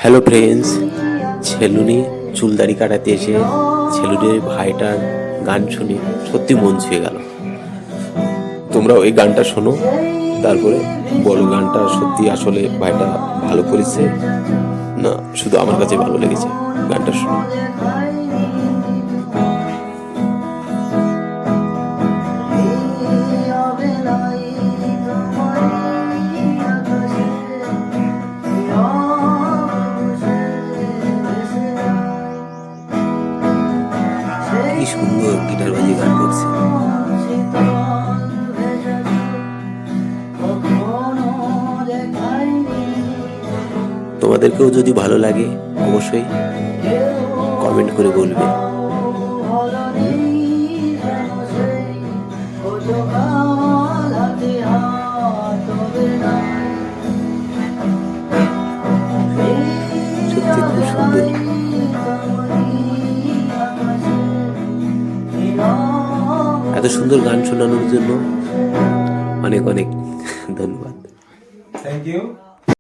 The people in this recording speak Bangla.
হ্যালো ফ্রেন্ডস, ছেলুনি চুলদাড়ি কাটাতে এসে ছেলুনির ভাইটার গান শুনে সত্যি মন ছুঁয়ে গেল। তোমরা ওই গানটা শোনো, তারপরে বলো গানটা সত্যি আসলে ভাইটা ভালো করেছে না শুধু আমার কাছে ভালো লেগেছে। গানটা শোনো। কি সুন্দর গিটার বাজিয়ে গান করছে। তোমাদেরকেও যদি ভালো লাগে অবশ্যই কমেন্ট করে বলবে। সত্যি খুব সুন্দর। এত সুন্দর গান শোনানোর জন্য অনেক অনেক ধন্যবাদ। Thank you.